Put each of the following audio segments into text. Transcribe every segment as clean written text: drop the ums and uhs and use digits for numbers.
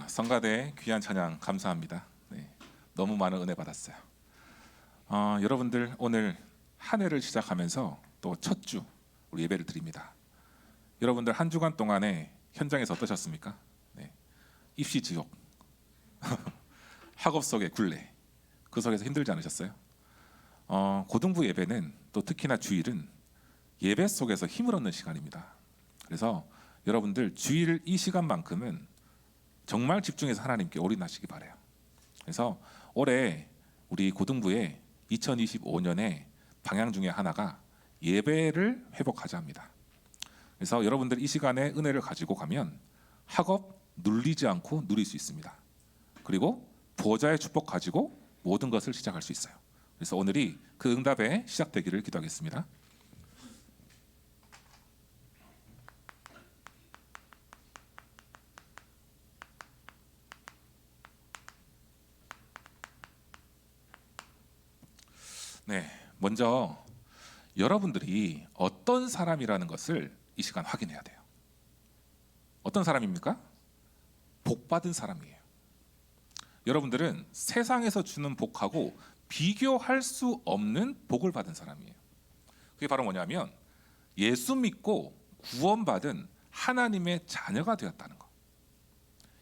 성가대 귀한 찬양 감사합니다. 네, 너무 많은 은혜 받았어요. 여러분들 오늘 한 해를 시작하면서 또 첫 주 우리 예배를 드립니다. 여러분들 한 주간 동안에 현장에서 어떠셨습니까? 네, 입시 지옥, 학업 속의 굴레, 그 속에서 힘들지 않으셨어요? 고등부 예배는 또 특히나 주일은 예배 속에서 힘을 얻는 시간입니다. 그래서 여러분들 주일 이 시간만큼은 정말 집중해서 하나님께 올인하시기 바라요. 그래서 올해 우리 고등부의 2025년의 방향 중에 하나가 예배를 회복하자 합니다. 그래서 여러분들 이 시간에 은혜를 가지고 가면 학업 눌리지 않고 누릴 수 있습니다. 그리고 보호자의 축복 가지고 모든 것을 시작할 수 있어요. 그래서 오늘이 그 응답의 시작되기를 기도하겠습니다. 네, 먼저 여러분들이 어떤 사람이라는 것을 이 시간 확인해야 돼요. 어떤 사람입니까? 복 받은 사람이에요. 여러분들은 세상에서 주는 복하고 비교할 수 없는 복을 받은 사람이에요. 그게 바로 뭐냐면 예수 믿고 구원받은 하나님의 자녀가 되었다는 거.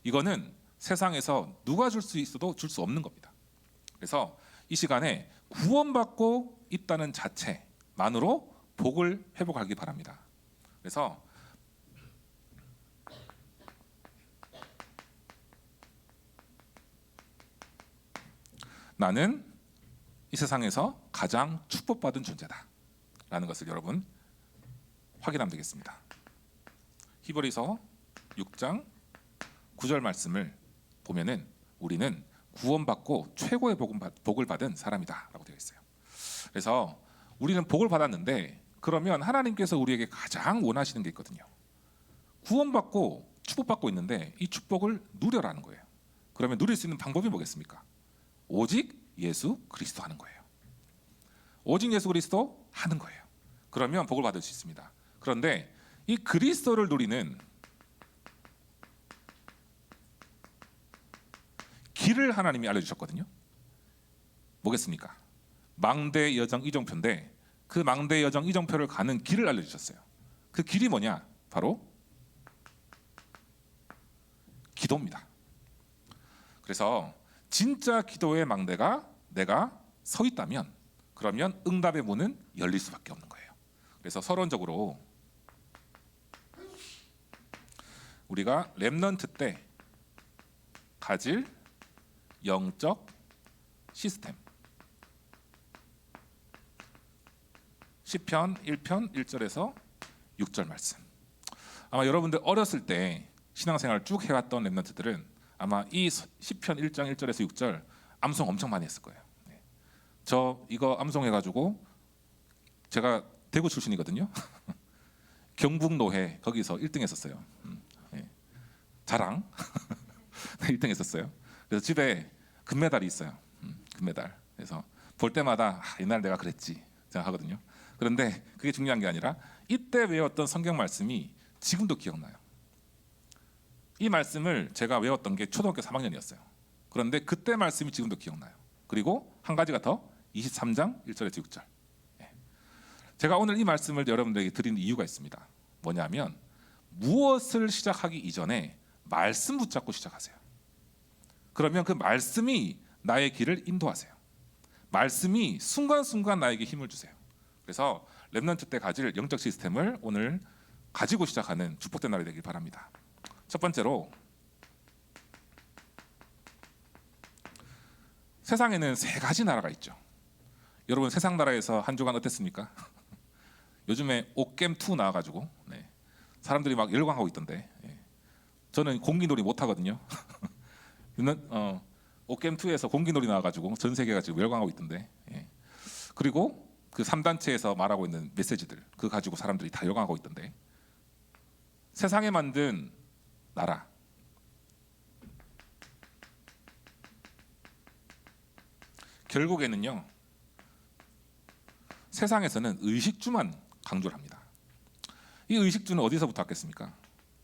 이거는 세상에서 누가 줄 수 있어도 줄 수 없는 겁니다. 그래서 이 시간에 구원받고 있다는 자체만으로 복을 회복하기 바랍니다. 그래서 나는 이 세상에서 가장 축복받은 존재다 라는 것을 여러분 확인하면 되겠습니다. 히브리서 6장 9절 말씀을 보면은 우리는 구원받고 최고의 복을 받은 사람이다 라고 되어 있어요. 그래서 우리는 복을 받았는데 그러면 하나님께서 우리에게 가장 원하시는 게 있거든요. 구원받고 축복받고 있는데 이 축복을 누려라는 거예요. 그러면 누릴 수 있는 방법이 뭐겠습니까? 오직 예수 그리스도 하는 거예요. 오직 예수 그리스도 하는 거예요. 그러면 복을 받을 수 있습니다. 그런데 이 그리스도를 누리는 길을 하나님이 알려주셨거든요. 뭐겠습니까? 망대 여정 이정표인데 그 망대 여정 이정표를 가는 길을 알려주셨어요. 그 길이 뭐냐? 바로 기도입니다. 그래서 진짜 기도의 망대가 내가 서 있다면 그러면 응답의 문은 열릴 수밖에 없는 거예요. 그래서 서론적으로 우리가 렘넌트 때 가질 영적 시스템 시편 1편 1절에서 6절 말씀. 아마 여러분들 어렸을 때 신앙생활 쭉 해왔던 렘넌트들은 아마 이 시편 1장 1절에서 6절 암송 엄청 많이 했을 거예요. 저 이거 암송해가지고 제가 대구 출신이거든요. 경북노회 거기서 1등 했었어요. 자랑 1등 했었어요. 그래서 집에 금메달이 있어요. 금메달. 그래서 볼 때마다 옛날 내가 그랬지 생각하거든요. 그런데 그게 중요한 게 아니라 이때 외웠던 성경 말씀이 지금도 기억나요. 이 말씀을 제가 외웠던 게 초등학교 3학년이었어요. 그런데 그때 말씀이 지금도 기억나요. 그리고 한 가지가 더 23장 1절에서 6절. 제가 오늘 이 말씀을 여러분들에게 드리는 이유가 있습니다. 뭐냐면 무엇을 시작하기 이전에 말씀 붙잡고 시작하세요. 그러면 그 말씀이 나의 길을 인도하세요. 말씀이 순간순간 나에게 힘을 주세요. 그래서 렘넌트 때 가질 영적 시스템을 오늘 가지고 시작하는 축복된 날이 되길 바랍니다. 첫 번째로 세상에는 세 가지 나라가 있죠. 여러분 세상 나라에서 한 주간 어땠습니까? 요즘에 옥겜2 나와가지고 사람들이 막 열광하고 있던데 저는 공기놀이 못하거든요. 옥겜2에서 공기놀이 나와가지고 전 세계가 지금 열광하고 있던데 그리고 그 3단체에서 말하고 있는 메시지들 그거 가지고 사람들이 다 열광하고 있던데 세상에 만든 나라 결국에는요 세상에서는 의식주만 강조를 합니다. 이 의식주는 어디서부터 왔겠습니까?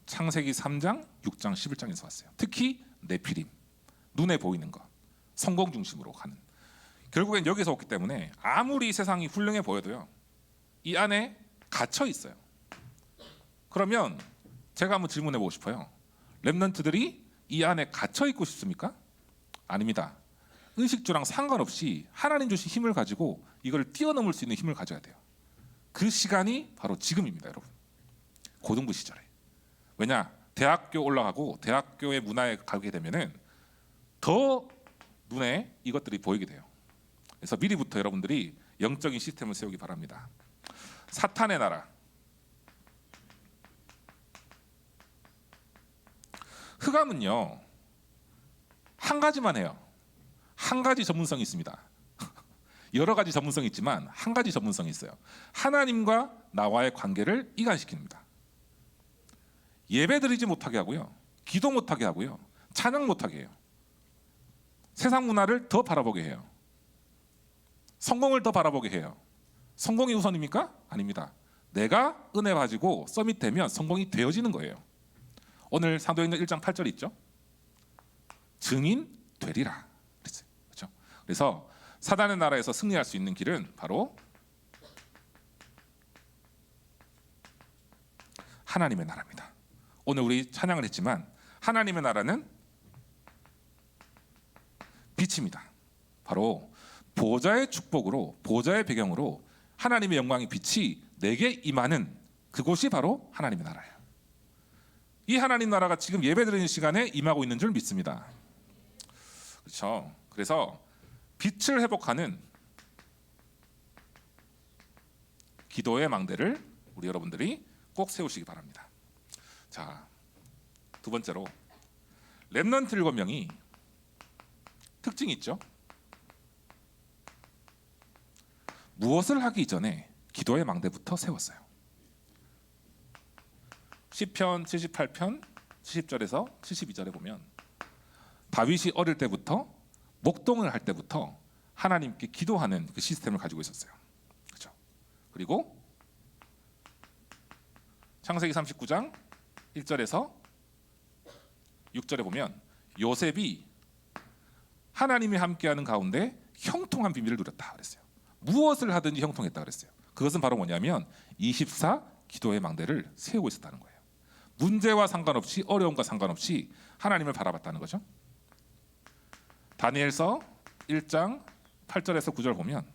창세기 3장, 6장, 11장에서 왔어요. 특히 네피림, 눈에 보이는 것, 성공 중심으로 가는. 결국엔 여기서 왔기 때문에 아무리 세상이 훌륭해 보여도요, 이 안에 갇혀 있어요. 그러면 제가 한번 질문해 보고 싶어요. 렘넌트들이 이 안에 갇혀 있고 싶습니까? 아닙니다. 의식주랑 상관없이 하나님 주신 힘을 가지고 이걸 뛰어넘을 수 있는 힘을 가져야 돼요. 그 시간이 바로 지금입니다, 여러분. 고등부 시절에. 왜냐? 대학교 올라가고 대학교의 문화에 가게 되면은 더 눈에 이것들이 보이게 돼요. 그래서 미리부터 여러분들이 영적인 시스템을 세우기 바랍니다. 사탄의 나라. 흑암은요, 한 가지만 해요. 한 가지 전문성이 있습니다. 여러 가지 전문성이 있지만 한 가지 전문성이 있어요. 하나님과 나와의 관계를 이간시킵니다. 예배드리지 못하게 하고요, 기도 못하게 하고요, 찬양 못하게 해요. 세상 문화를 더 바라보게 해요. 성공을 더 바라보게 해요. 성공이 우선입니까? 아닙니다. 내가 은혜 가지고 서밋되면 성공이 되어지는 거예요. 오늘 사도행전 1장 8절 있죠? 증인 되리라. 그렇죠? 그래서 사단의 나라에서 승리할 수 있는 길은 바로 하나님의 나라입니다. 오늘 우리 찬양을 했지만 하나님의 나라는 빛입니다. 바로 보좌의 축복으로, 보좌의 배경으로 하나님의 영광의 빛이 내게 임하는 그곳이 바로 하나님의 나라예요. 이 하나님 나라가 지금 예배드리는 시간에 임하고 있는 줄 믿습니다. 그렇죠? 그래서 빛을 회복하는 기도의 망대를 우리 여러분들이 꼭 세우시기 바랍니다. 자, 두 번째로 렘넌트 7명이 특징이 있죠. 무엇을 하기 전에 기도의 망대부터 세웠어요. 시편 78편 70절에서 72절에 보면 다윗이 어릴 때부터 목동을 할 때부터 하나님께 기도하는 그 시스템을 가지고 있었어요. 그렇죠? 그리고 창세기 39장 1절에서 6절에 보면 요셉이 하나님이 함께하는 가운데 형통한 비밀을 누렸다 그랬어요. 무엇을 하든지 형통했다 그랬어요. 그것은 바로 뭐냐면 24 기도의 망대를 세우고 있었다는 거예요. 문제와 상관없이, 어려움과 상관없이 하나님을 바라봤다는 거죠. 다니엘서 1장 8절에서 9절 보면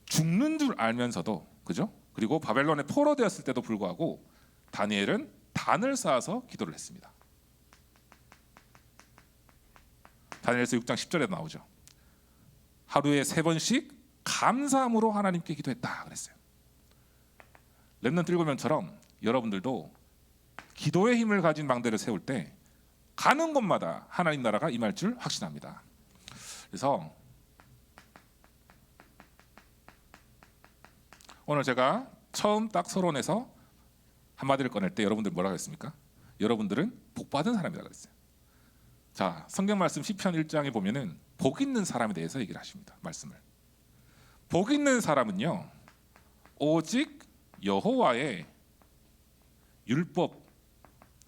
죽는 줄 알면서도, 그죠? 그리고 바벨론에 포로되었을 때도 불구하고 다니엘은 단을 쌓아서 기도를 했습니다. 다니엘서 6장 10절에도 나오죠. 하루에 3번씩 감사함으로 하나님께 기도했다 그랬어요. 렘넌트 7명처럼 여러분들도 기도의 힘을 가진 망대를 세울 때 가는 곳마다 하나님 나라가 임할 줄 확신합니다. 그래서 오늘 제가 처음 딱 서론에서 한마디를 꺼낼 때 여러분들 뭐라고 했습니까? 여러분들은 복받은 사람이라고 그랬어요. 자, 성경 말씀 시편 1장에 보면은 복 있는 사람에 대해서 얘기를 하십니다. 말씀을. 복 있는 사람은요, 오직 여호와의 율법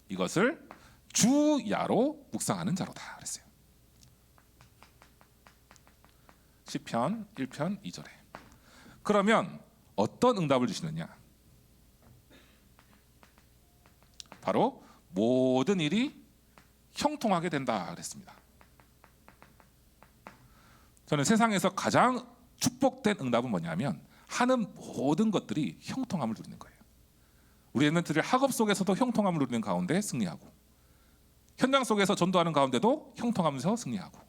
이것을 주야로 묵상하는 자로다 그랬어요. 시편 1편 2절에. 그러면 어떤 응답을 주시느냐? 바로 모든 일이 형통하게 된다 그랬습니다. 저는 세상에서 가장 축복된 응답은 뭐냐면 하는 모든 것들이 형통함을 누리는 거예요. 우리 렘넌트들 학업 속에서도 형통함을 누리는 가운데 승리하고, 현장 속에서 전도하는 가운데도 형통하면서 승리하고,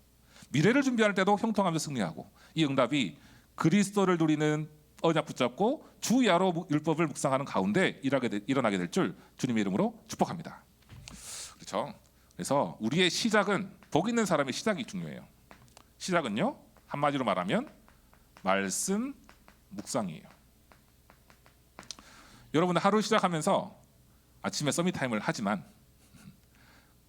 미래를 준비할 때도 형통하면서 승리하고, 이 응답이 그리스도를 누리는 언약 붙잡고 주야로 율법을 묵상하는 가운데 일어나게 될 줄 주님의 이름으로 축복합니다. 그렇죠? 그래서 우리의 시작은, 복 있는 사람의 시작이 중요해요. 시작은요, 한마디로 말하면 말씀 묵상이에요. 여러분 하루 시작하면서 아침에 서밋타임을 하지만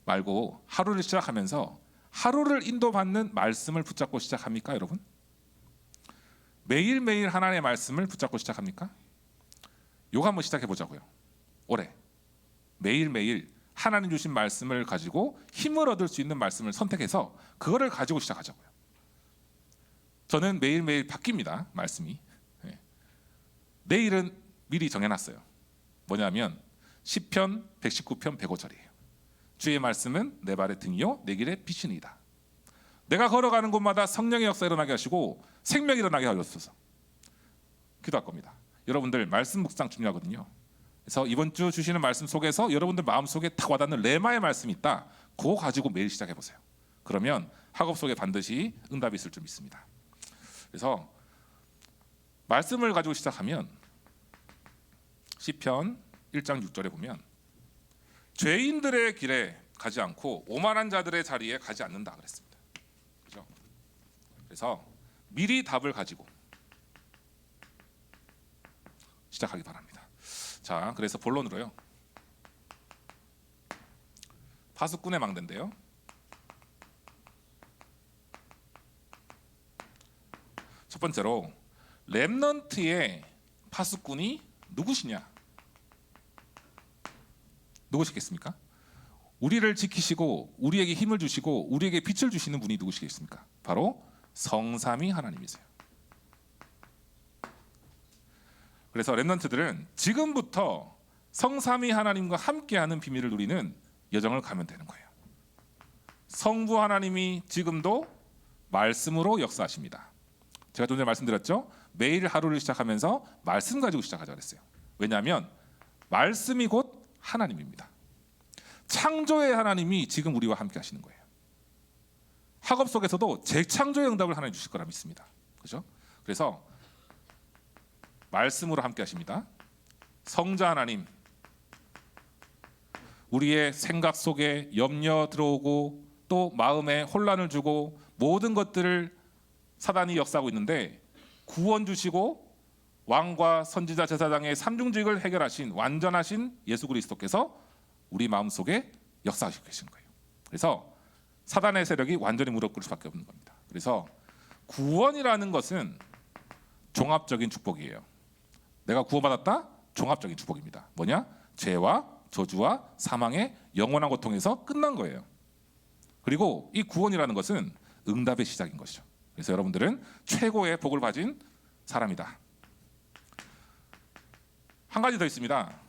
말고 하루를 시작하면서 하루를 인도받는 말씀을 붙잡고 시작합니까, 여러분? 매일매일 하나님의 말씀을 붙잡고 시작합니까? 요거 한번 시작해 보자고요. 올해 매일매일 하나님 주신 말씀을 가지고 힘을 얻을 수 있는 말씀을 선택해서 그거를 가지고 시작하자고요. 저는 매일매일 바뀝니다. 말씀이. 내일은 미리 정해놨어요. 뭐냐면 시편 119편 105절이에요. 주의 말씀은 내 발의 등이요 내 길의 빛이니이다. 내가 걸어가는 곳마다 성령의 역사 일어나게 하시고 생명이 일어나게 하옵소서. 기도할 겁니다. 여러분들 말씀 묵상 중요하거든요. 그래서 이번 주 주시는 말씀 속에서 여러분들 마음속에 탁 와닿는 레마의 말씀이 있다. 그거 가지고 매일 시작해보세요. 그러면 학업 속에 반드시 응답이 있을 줄 믿습니다. 그래서 말씀을 가지고 시작하면 시편 1장 6절에 보면 죄인들의 길에 가지 않고 오만한 자들의 자리에 가지 않는다 그랬습니다. 그죠? 그래서 미리 답을 가지고 시작하기 바랍니다. 자, 그래서 본론으로요. 파수꾼의 망대인데요. 첫 번째로 렘넌트의 파수꾼이 누구시냐? 누구시겠습니까? 우리를 지키시고 우리에게 힘을 주시고 우리에게 빛을 주시는 분이 누구시겠습니까? 바로 성삼위 하나님이세요. 그래서 렘넌트들은 지금부터 성삼위 하나님과 함께하는 비밀을 누리는 여정을 가면 되는 거예요. 성부 하나님이 지금도 말씀으로 역사하십니다. 제가 좀 전에 말씀드렸죠. 매일 하루를 시작하면서 말씀 가지고 시작하자 그랬어요. 왜냐하면 말씀이 곧 하나님입니다. 창조의 하나님이 지금 우리와 함께 하시는 거예요. 학업 속에서도 재창조의 응답을 하나님 주실 거라 믿습니다. 그렇죠? 그래서 말씀으로 함께 하십니다. 성자 하나님, 우리의 생각 속에 염려 들어오고 또 마음에 혼란을 주고 모든 것들을 사단이 역사하고 있는데 구원 주시고 왕과 선지자 제사장의 삼중직을 해결하신 완전하신 예수 그리스도께서 우리 마음속에 역사하시고 계신 거예요. 그래서 사단의 세력이 완전히 무릎 꿇을 수밖에 없는 겁니다. 그래서 구원이라는 것은 종합적인 축복이에요. 내가 구원받았다? 종합적인 축복입니다. 뭐냐? 죄와 저주와 사망의 영원한 고통에서 끝난 거예요. 그리고 이 구원이라는 것은 응답의 시작인 것이죠. 그래서 여러분들은 최고의 복을 받은 사람이다. 한 가지 더 있습니다.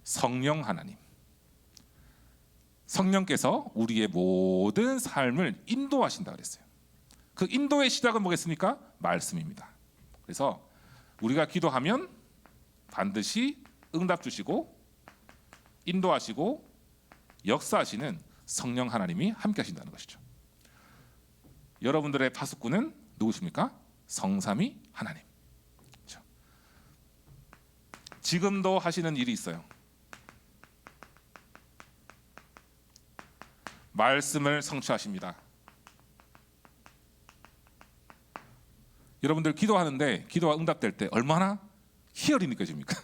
성령 하나님. 성령께서 우리의 모든 삶을 인도하신다 그랬어요. 그 인도의 시작은 뭐겠습니까? 말씀입니다. 그래서 우리가 기도하면 반드시 응답 주시고 인도하시고 역사하시는 성령 하나님이 함께 하신다는 것이죠. 여러분들의 파수꾼은 누구십니까? 성삼위 하나님. 그렇죠? 지금도 하시는 일이 있어요. 말씀을 성취하십니다. 여러분들 기도하는데 기도가 응답될 때 얼마나 희열이 느껴집니까?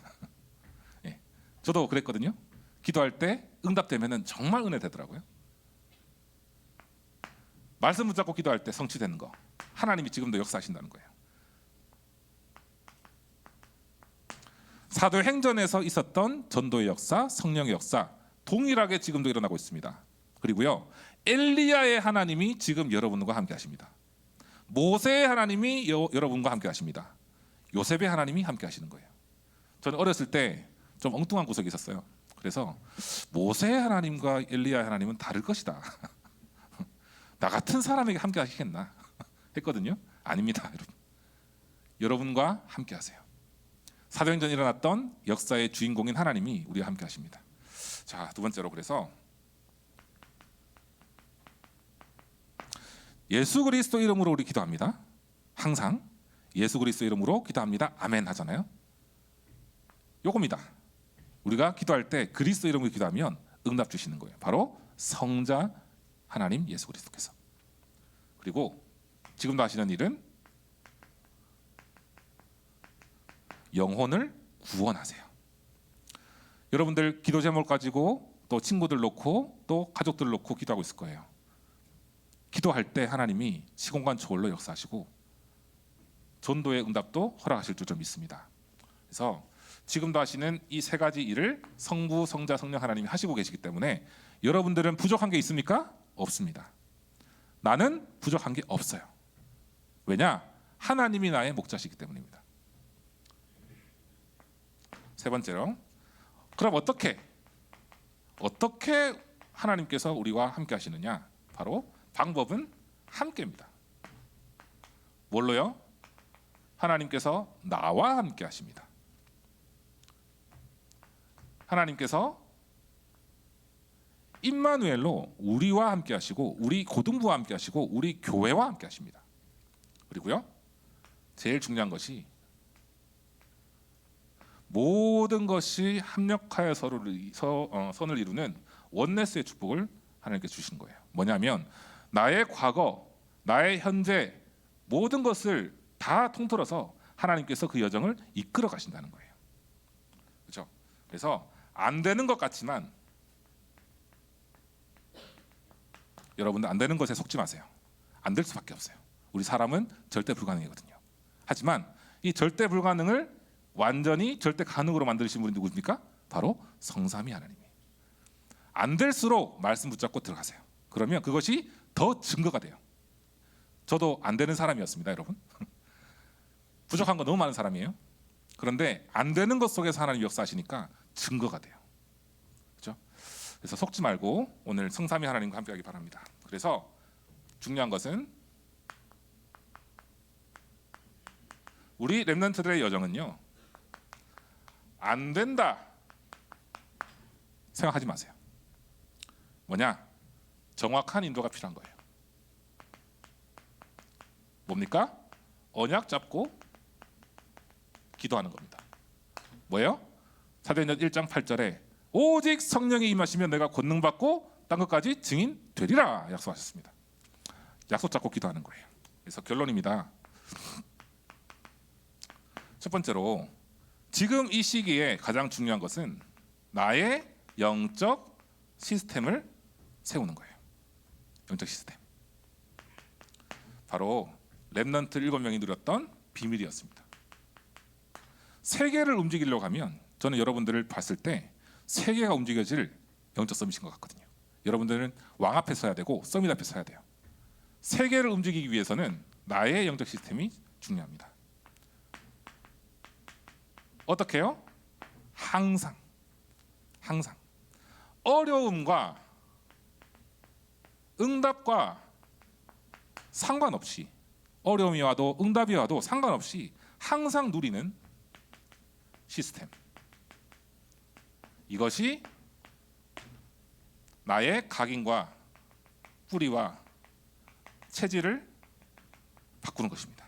예, 저도 그랬거든요. 기도할 때 응답되면은 정말 은혜 되더라고요. 말씀 붙잡고 기도할 때 성취되는 거, 하나님이 지금도 역사하신다는 거예요. 사도행전에서 있었던 전도의 역사, 성령의 역사 동일하게 지금도 일어나고 있습니다. 그리고요, 엘리야의 하나님이 지금 여러분과 함께 하십니다. 모세의 하나님이 여러분과 함께 하십니다. 요셉의 하나님이 함께 하시는 거예요. 저는 어렸을 때 좀 엉뚱한 구석이 있었어요. 그래서 모세의 하나님과 엘리야의 하나님은 다를 것이다. 나 같은 사람에게 함께 하시겠나 했거든요. 아닙니다, 여러분. 여러분과 함께 하세요. 사도행전에 일어났던 역사의 주인공인 하나님이 우리와 함께 하십니다. 자, 두 번째로 그래서 예수 그리스도 이름으로 우리 기도합니다. 항상 예수 그리스도 이름으로 기도합니다. 아멘 하잖아요. 요겁니다. 우리가 기도할 때 그리스도 이름으로 기도하면 응답 주시는 거예요. 바로 성자 하나님 예수 그리스도께서. 그리고 지금도 하시는 일은 영혼을 구원하세요. 여러분들 기도 제목 가지고 또 친구들 놓고 또 가족들 놓고 기도하고 있을 거예요. 기도할 때 하나님이 시공간 초월로 역사하시고 전도의 응답도 허락하실 줄 좀 믿습니다. 그래서 지금도 하시는 이 세 가지 일을 성부, 성자, 성령 하나님이 하시고 계시기 때문에 여러분들은 부족한 게 있습니까? 없습니다. 나는 부족한 게 없어요. 왜냐? 하나님이 나의 목자시기 때문입니다. 세 번째로, 그럼 어떻게 하나님께서 우리와 함께 하시느냐? 바로 방법은 함께입니다. 뭘로요? 하나님께서 나와 함께 하십니다. 하나님께서 임마누엘로 우리와 함께 하시고 우리 고등부와 함께 하시고 우리 교회와 함께 하십니다. 그리고요, 제일 중요한 것이 모든 것이 합력하여 선을 이루는 원네스의 축복을 하나님께 주신 거예요. 뭐냐면 나의 과거, 나의 현재 모든 것을 다 통틀어서 하나님께서 그 여정을 이끌어 가신다는 거예요. 그렇죠? 그래서 안 되는 것 같지만 여러분들 안 되는 것에 속지 마세요. 안 될 수밖에 없어요. 우리 사람은 절대 불가능이거든요. 하지만 이 절대 불가능을 완전히 절대 가능으로 만드신 분이 누구입니까? 바로 성삼위 하나님이. 안 될수록 말씀 붙잡고 들어가세요. 그러면 그것이 더 증거가 돼요. 저도 안 되는 사람이었습니다, 여러분. 부족한 거 너무 많은 사람이에요. 그런데 안 되는 것 속에서 하나님 역사하시니까 증거가 돼요. 그렇죠? 그래서 속지 말고 오늘 성삼위 하나님과 함께하기 바랍니다. 그래서 중요한 것은 우리 렘넌트들의 여정은요, 안 된다 생각하지 마세요. 뭐냐? 정확한 인도가 필요한 거예요. 뭡니까? 언약 잡고 기도하는 겁니다. 뭐예요? 사도행전 1장 8절에 오직 성령이 임하시면 내가 권능 받고 땅 끝까지 증인 되리라 약속하셨습니다. 약속 잡고 기도하는 거예요. 그래서 결론입니다. 첫 번째로, 지금 이 시기에 가장 중요한 것은 나의 영적 시스템을 세우는 거예요. 영적 시스템. 바로 렘넌트 7명이 누렸던 비밀이었습니다. 세계를 움직이려고 하면 저는 여러분들을 봤을 때 세계가 움직여질 영적 서밋인 것 같거든요. 여러분들은 왕 앞에 서야 되고 서밋 앞에 서야 돼요. 세계를 움직이기 위해서는 나의 영적 시스템이 중요합니다. 어떻게 해요? 항상 어려움과 응답과 상관없이, 어려움이 와도 응답이 와도 상관없이 항상 누리는 시스템. 이것이 나의 각인과 뿌리와 체질을 바꾸는 것입니다.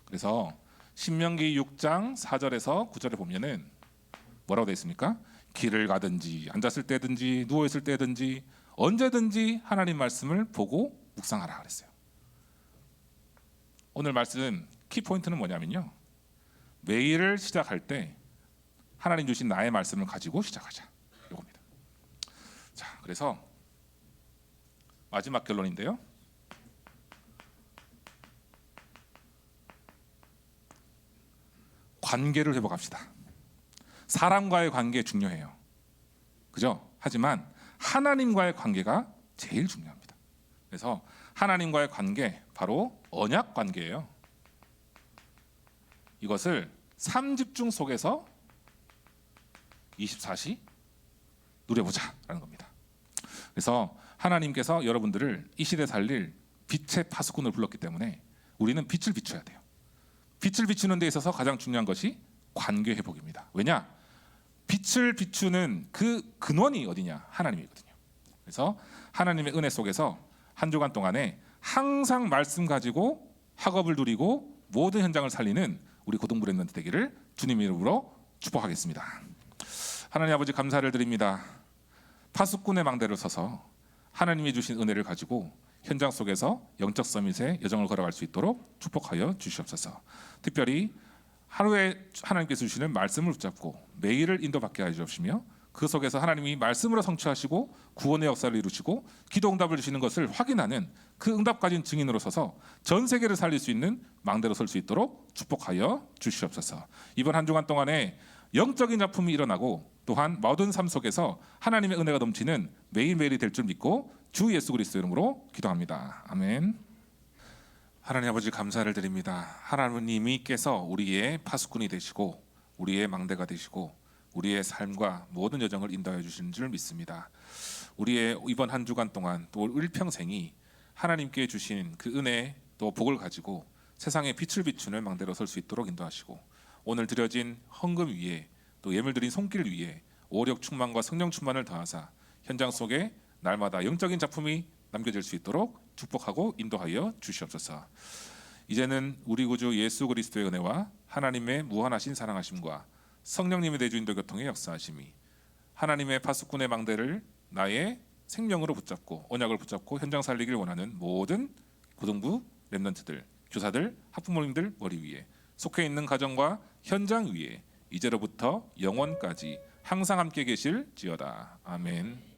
그래서 신명기 6장 4절에서 9절에 보면은 뭐라고 되어 있습니까? 길을 가든지 앉았을 때든지 누워 있을 때든지 언제든지 하나님 말씀을 보고 묵상하라 그랬어요. 오늘 말씀 키포인트는 뭐냐면요, 매일을 시작할 때 하나님 주신 나의 말씀을 가지고 시작하자, 이겁니다. 자, 그래서 마지막 결론인데요, 관계를 회복합시다. 사람과의 관계 중요해요. 그죠? 하지만 하나님과의 관계가 제일 중요합니다. 그래서 하나님과의 관계, 바로 언약 관계예요. 이것을 3집중 속에서 24시 누려보자라는 겁니다. 그래서 하나님께서 여러분들을 이 시대 살릴 빛의 파수꾼을 불렀기 때문에 우리는 빛을 비춰야 돼요. 빛을 비추는 데 있어서 가장 중요한 것이 관계 회복입니다. 왜냐? 빛을 비추는 그 근원이 어디냐? 하나님이거든요. 그래서 하나님의 은혜 속에서 한 주간 동안에 항상 말씀 가지고 학업을 누리고 모든 현장을 살리는 우리 고등부 렘넌트 되기를 주님 이름으로 축복하겠습니다. 하나님 아버지, 감사를 드립니다. 파수꾼의 망대를 서서 하나님이 주신 은혜를 가지고 현장 속에서 영적 서밋의 여정을 걸어갈 수 있도록 축복하여 주시옵소서. 특별히 하루에 하나님께서 주시는 말씀을 붙잡고 매일을 인도받게 하여 주시며 그 속에서 하나님이 말씀으로 성취하시고 구원의 역사를 이루시고 기도 응답을 주시는 것을 확인하는 그 응답 가진 증인으로 서서 전 세계를 살릴 수 있는 망대로 설 수 있도록 축복하여 주시옵소서. 이번 한 주간 동안에 영적인 작품이 일어나고 또한 모든 삶 속에서 하나님의 은혜가 넘치는 매일매일이 될 줄 믿고 주 예수 그리스도 이름으로 기도합니다. 아멘. 하나님 아버지 감사를 드립니다. 하나님이께서 우리의 파수꾼이 되시고 우리의 망대가 되시고 우리의 삶과 모든 여정을 인도하여 주시는 줄 믿습니다. 우리의 이번 한 주간 동안 또 일평생이 하나님께 주신 그 은혜 또 복을 가지고 세상에 빛을 비추는 망대로 설 수 있도록 인도하시고 오늘 드려진 헌금 위에 또 예물 드린 손길 위에 오력 충만과 성령 충만을 더하사 현장 속에 날마다 영적인 작품이 남겨질 수 있도록 축복하고 인도하여 주시옵소서. 이제는 우리 구주 예수 그리스도의 은혜와 하나님의 무한하신 사랑하심과 성령님의 대주인도 교통의 역사하심이 하나님의 파수꾼의 망대를 나의 생명으로 붙잡고 언약을 붙잡고 현장 살리길 원하는 모든 고등부 렘넌트들, 교사들, 학부모님들 머리 위에 속해 있는 가정과 현장 위에 이제로부터 영원까지 항상 함께 계실지어다. 아멘.